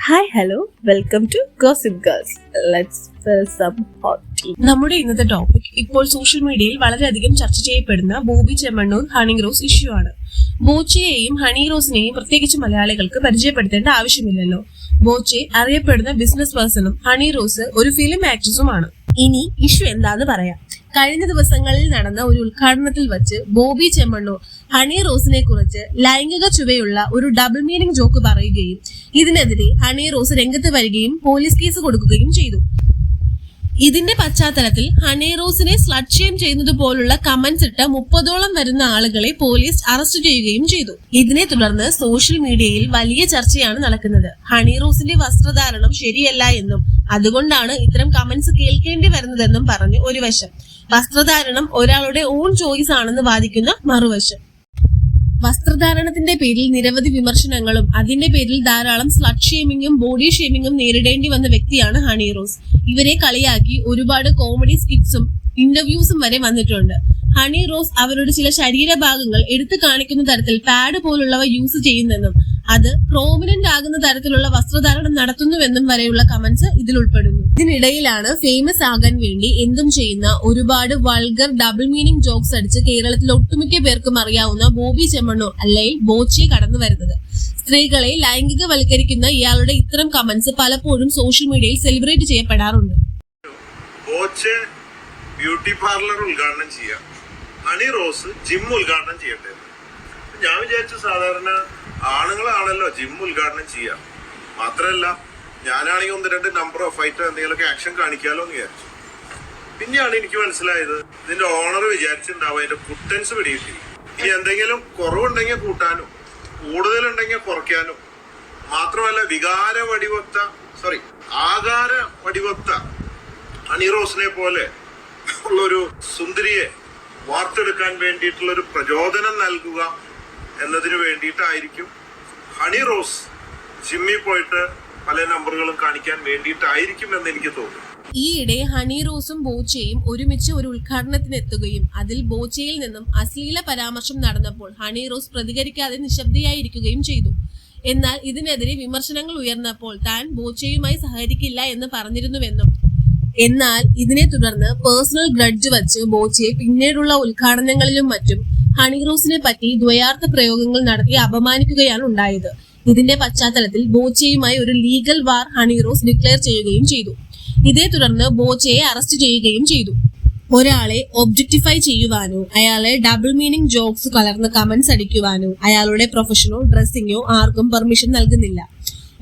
Hi hello welcome to gossip girls. Let's spill some hot tea. നമ്മുടെ ഇന്നത്തെ topic ഇപ്പോൾ social മീഡിയയിൽ വളരെയധികം ചർച്ച ചെയ്യപ്പെടുന്ന ബോബി ചെമ്മണ്ണൂർ ഹണി റോസ് ഇഷ്യൂ ആണ്. ബോച്ചയെയും ഹണി റോസിനെയും പ്രത്യേകിച്ച് മലയാളികൾക്ക് പരിചയപ്പെടുത്തേണ്ട ആവശ്യമില്ലല്ലോ. ബോച്ചെ അറിയപ്പെടുന്ന ബിസിനസ് പേഴ്സണും ഹണി റോസ് ഒരു ഫിലിം ആക്ട്രസുമാണ്. ഇനി ഇഷ്യൂ എന്താന്ന് പറയാം. കഴിഞ്ഞ ദിവസങ്ങളിൽ നടന്ന ഒരു ഉദ്ഘാടനത്തിൽ വെച്ച് ബോബി ചെമ്മണ്ണൂർ ഹണി റോസിനെ കുറിച്ച് ലൈംഗിക ചുവയുള്ള ഒരു ഡബിൾ മീനിങ് ജോക്ക് പറയുകയും ഇതിനെതിരെ ഹണി റോസ് രംഗത്ത് വരികയും പോലീസ് കേസ് കൊടുക്കുകയും ചെയ്തു. ഇതിന്റെ പശ്ചാത്തലത്തിൽ ഹണി റോസിനെ സ്ലട്ട് ഷെയിം ചെയ്യുന്നത് പോലുള്ള കമന്റ്സ് ഇട്ട 30ഓളം വരുന്ന ആളുകളെ പോലീസ് അറസ്റ്റ് ചെയ്യുകയും ചെയ്തു. ഇതിനെ തുടർന്ന് സോഷ്യൽ മീഡിയയിൽ വലിയ ചർച്ചയാണ് നടക്കുന്നത്. ഹണി റോസിന്റെ വസ്ത്രധാരണം ശരിയല്ല എന്നും അതുകൊണ്ടാണ് ഇത്തരം കമന്റ്സ് കേൾക്കേണ്ടി വരുന്നതെന്നും പറഞ്ഞ് ഒരു വശം, വസ്ത്രധാരണം ഒരാളുടെ ഓൺ ചോയ്സ് ആണെന്ന് വാദിക്കുന്ന മറുവശം. വസ്ത്രധാരണത്തിന്റെ പേരിൽ നിരവധി വിമർശനങ്ങളും അതിന്റെ പേരിൽ ധാരാളം സ്ലട്ട് ഷെയ്മിങ്ങും ബോഡി ഷെയ്മിങ്ങും നേരിടേണ്ടി വന്ന വ്യക്തിയാണ് ഹണി റോസ്. ഇവരെ കളിയാക്കി ഒരുപാട് കോമഡി സ്കിറ്റ്സും ഇന്റർവ്യൂസും വരെ വന്നിട്ടുണ്ട്. ഹണി റോസ് അവരുടെ ചില ശരീരഭാഗങ്ങൾ എടുത്തു കാണിക്കുന്ന തരത്തിൽ പാഡ് പോലുള്ളവ യൂസ് ചെയ്യുന്നെന്നും അത് പ്രോമിനന്റ് ആകുന്ന തരത്തിലുള്ള വസ്ത്രധാരണം നടത്തുന്നുവെന്നും വരെയുള്ള കമന്റ്സ് ഇതിൽ ഉൾപ്പെടുന്നു. ഇതിനിടയിലാണ് ഫേമസ് ആകാൻ വേണ്ടി എന്തും ചെയ്യുന്ന ഒരുപാട് വൾഗർ ഡബിൾ മീനിങ് ജോക്സ് അടിച്ച് കേരളത്തിൽ ഒട്ടുമിക്ക പേർക്കും അറിയാവുന്ന ബോബി ചെമ്മണ്ണൂർ അല്ലെങ്കിൽ ബോച്ചെ കടന്നു വരുന്നത്. സ്ത്രീകളെ ലൈംഗികവൽക്കരിക്കുന്ന ഇയാളുടെ ഇത്തരം കമന്റ്സ് പലപ്പോഴും സോഷ്യൽ മീഡിയയിൽ സെലിബ്രേറ്റ് ചെയ്യപ്പെടാറുണ്ട്. ബോച്ചെ ബ്യൂട്ടി പാർലർ ഉദ്ഘാടനം ചെയ്യാം, ഹണി റോസ് ജിം ഉദ്ഘാടനം ചെയ്യട്ടെ. ഞാൻ വിചാരിച്ചു സാധാരണ ആണുങ്ങളാണല്ലോ ജിം ഉദ്ഘാടനം ചെയ്യാം, മാത്രല്ല ഞാനാണെങ്കിൽ 1-2 നമ്പർ ഓഫ് ഫൈറ്റ് എന്തെങ്കിലുമൊക്കെ ആക്ഷൻ കാണിക്കാലോ എന്ന് വിചാരിച്ചു. പിന്നെയാണ് എനിക്ക് മനസ്സിലായത് ഇതിന്റെ ഓണർ വിചാരിച്ചിട്ടുണ്ടാവും അതിന്റെ കുട്ടൻസ് പിടികിട്ടി. ഇനി എന്തെങ്കിലും കുറവുണ്ടെങ്കിൽ കൂട്ടാനും കൂടുതലുണ്ടെങ്കിൽ കുറയ്ക്കാനും, മാത്രമല്ല ആകാര വടിവത്ത ഹണി റോസിനെ പോലെ ഉള്ളൊരു സുന്ദരിയെ വാർത്തെടുക്കാൻ വേണ്ടിയിട്ടുള്ള ഒരു പ്രചോദനം നൽകുക എന്നതിന് വേണ്ടിയിട്ടായിരിക്കും ഹണി റോസ് ജിമ്മിൽ പോയിട്ട് പല നമ്പറുകളും കാണിക്കാൻ വേണ്ടിയിട്ടായിരിക്കും എന്ന് എനിക്ക് തോന്നുന്നു. ഈയിടെ ഹണി റോസും ബോച്ചയും ഒരുമിച്ച് ഒരു ഉദ്ഘാടനത്തിന് എത്തുകയും അതിൽ ബോച്ചയിൽ നിന്നും അശ്ലീല പരാമർശം നടന്നപ്പോൾ ഹണി റോസ് പ്രതികരിക്കാതെ നിശബ്ദയായിരിക്കുകയും ചെയ്തു. എന്നാൽ ഇതിനെതിരെ വിമർശനങ്ങൾ ഉയർന്നപ്പോൾ താൻ ബോച്ചയുമായി സഹകരിക്കില്ല എന്ന് പറഞ്ഞിരുന്നുവെന്നും എന്നാൽ ഇതിനെ തുടർന്ന് പേഴ്സണൽ ഗ്രഡ്ജ് വച്ച് ബോച്ചയെ പിന്നീടുള്ള ഉദ്ഘാടനങ്ങളിലും മറ്റും ഹണി റോസിനെ പറ്റി ദ്വയാർത്ഥ പ്രയോഗങ്ങൾ നടത്തി അപമാനിക്കുകയാണ് ഉണ്ടായത്. ഇതിന്റെ പശ്ചാത്തലത്തിൽ ബോച്ചയുമായി ഒരു ലീഗൽ വാർ ഹണി റോസ് ഡിക്ലെയർ ചെയ്യുകയും ചെയ്തു. ഇതേ തുടർന്ന് ബോച്ചയെ അറസ്റ്റ് ചെയ്യുകയും ചെയ്തു. ഒരാളെ ഒബ്ജക്ടിഫൈ ചെയ്യുവാനോ അയാളെ ഡബിൾ മീനിങ് ജോക്സ് കലർന്ന കമന്റ്സ് അടിക്കുവാനോ അയാളുടെ പ്രൊഫഷനോ ഡ്രസ്സിങ്ങോ ആർക്കും പെർമിഷൻ നൽകുന്നില്ല.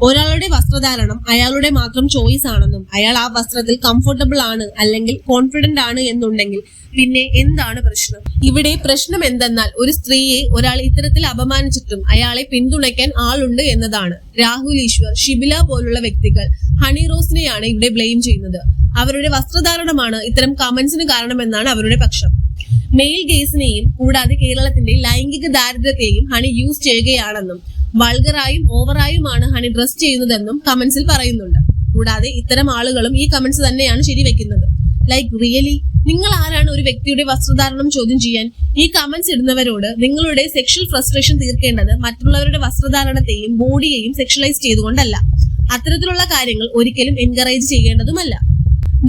ഒരാളുടെ വസ്ത്രധാരണം അയാളുടെ മാത്രം ചോയ്സ് ആണെന്നും അയാൾ ആ വസ്ത്രത്തിൽ കംഫർട്ടബിൾ ആണ് അല്ലെങ്കിൽ കോൺഫിഡന്റ് ആണ് എന്നുണ്ടെങ്കിൽ പിന്നെ എന്താണ് പ്രശ്നം? ഇവിടെ പ്രശ്നം എന്തെന്നാൽ ഒരു സ്ത്രീയെ ഒരാൾ ഇത്തരത്തിൽ അപമാനിച്ചിട്ടും അയാളെ പിന്തുണയ്ക്കാൻ ആളുണ്ട് എന്നതാണ്. രാഹുൽ ഈശ്വർ, ഷിബില പോലുള്ള വ്യക്തികൾ ഹണി റോസിനെയാണ് ഇവിടെ ബ്ലെയിം ചെയ്യുന്നത്. അവരുടെ വസ്ത്രധാരണമാണ് ഇത്തരം കമന്റ്സിന് കാരണമെന്നാണ് അവരുടെ പക്ഷം. മെയിൽ ഗേസിനെയും കൂടാതെ കേരളത്തിന്റെ ലൈംഗിക ദാരിദ്ര്യത്തെയും ഹണി യൂസ് ചെയ്യുകയാണെന്നും വൾഗറായും ഓവറായുമാണ് ഹണി ഡ്രസ് ചെയ്യുന്നതെന്നും കമന്റ്സിൽ പറയുന്നുണ്ട്. കൂടാതെ ഇത്തരം ആളുകളും ഈ കമന്റ്സ് തന്നെയാണ് ശരിവെക്കുന്നത്. ലൈക്ക് റിയലി, നിങ്ങൾ ആരാണ് ഒരു വ്യക്തിയുടെ വസ്ത്രധാരണം ചോദ്യം ചെയ്യാൻ? ഈ കമന്റ്സ് ഇടുന്നവരോട് നിങ്ങളുടെ സെക്ഷൽ ഫ്രസ്ട്രേഷൻ തീർക്കേണ്ടത് മറ്റുള്ളവരുടെ വസ്ത്രധാരണത്തെയും ബോഡിയെയും സെക്ഷലൈസ് ചെയ്തുകൊണ്ടല്ല. അത്തരത്തിലുള്ള കാര്യങ്ങൾ ഒരിക്കലും എൻകറേജ് ചെയ്യേണ്ടതുമല്ല.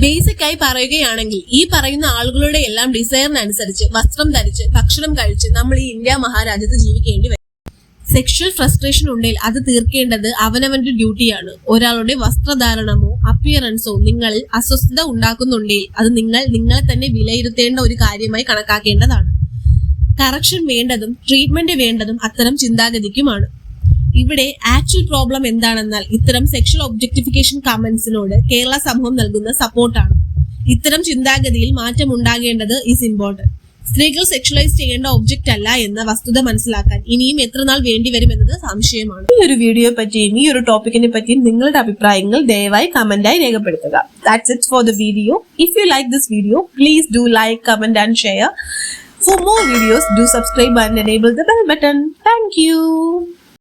ബേസിക് ആയി പറയുകയാണെങ്കിൽ ഈ പറയുന്ന ആളുകളുടെ എല്ലാം ഡിസയറിനനുസരിച്ച് വസ്ത്രം ധരിച്ച് ഭക്ഷണം കഴിച്ച് നമ്മൾ ഈ ഇന്ത്യ മഹാരാജ്യത്ത് ജീവിക്കേണ്ടി വരും. സെക്ഷൽ ഫ്രസ്ട്രേഷൻ ഉണ്ടെങ്കിൽ അത് തീർക്കേണ്ടത് അവനവന്റെ ഡ്യൂട്ടിയാണ്. ഒരാളുടെ വസ്ത്രധാരണമോ അപ്പിയറൻസോ നിങ്ങളിൽ അസ്വസ്ഥത ഉണ്ടാക്കുന്നുണ്ടെങ്കിൽ അത് നിങ്ങളെ തന്നെ വിലയിരുത്തേണ്ട ഒരു കാര്യമായി കണക്കാക്കേണ്ടതാണ്. കറക്ഷൻ വേണ്ടതും ട്രീറ്റ്മെന്റ് വേണ്ടതും അത്തരം ചിന്താഗതിക്കുമാണ്. ഇവിടെ ആക്ച്വൽ പ്രോബ്ലം എന്താണെന്നാൽ ഇത്തരം സെക്ഷൽ ഒബ്ജക്ടിഫിക്കേഷൻ കമന്റ്സിനോട് കേരള സമൂഹം നൽകുന്ന സപ്പോർട്ടാണ്. ഇത്തരം ചിന്താഗതിയിൽ മാറ്റം ഉണ്ടാകേണ്ടത് ഈസ് ഇമ്പോർട്ടന്റ്. സ്ത്രീകൾ സെക്ഷലൈസ് ചെയ്യേണ്ട ഒബ്ജക്റ്റ് അല്ല എന്ന വസ്തുത മനസ്സിലാക്കാൻ ഇനിയും എത്ര നാൾ വേണ്ടിവരും എന്നത് സംശയമാണ്. ഈ ഒരു വീഡിയോ പറ്റിയും ഈ ഒരു ടോപ്പിക്കിനെ പറ്റിയും നിങ്ങളുടെ അഭിപ്രായങ്ങൾ ദയവായി കമന്റായി രേഖപ്പെടുത്തുക. That's it for the video. If you like this video, please do like, comment and share. For more videos, do subscribe and enable the bell button. Thank you.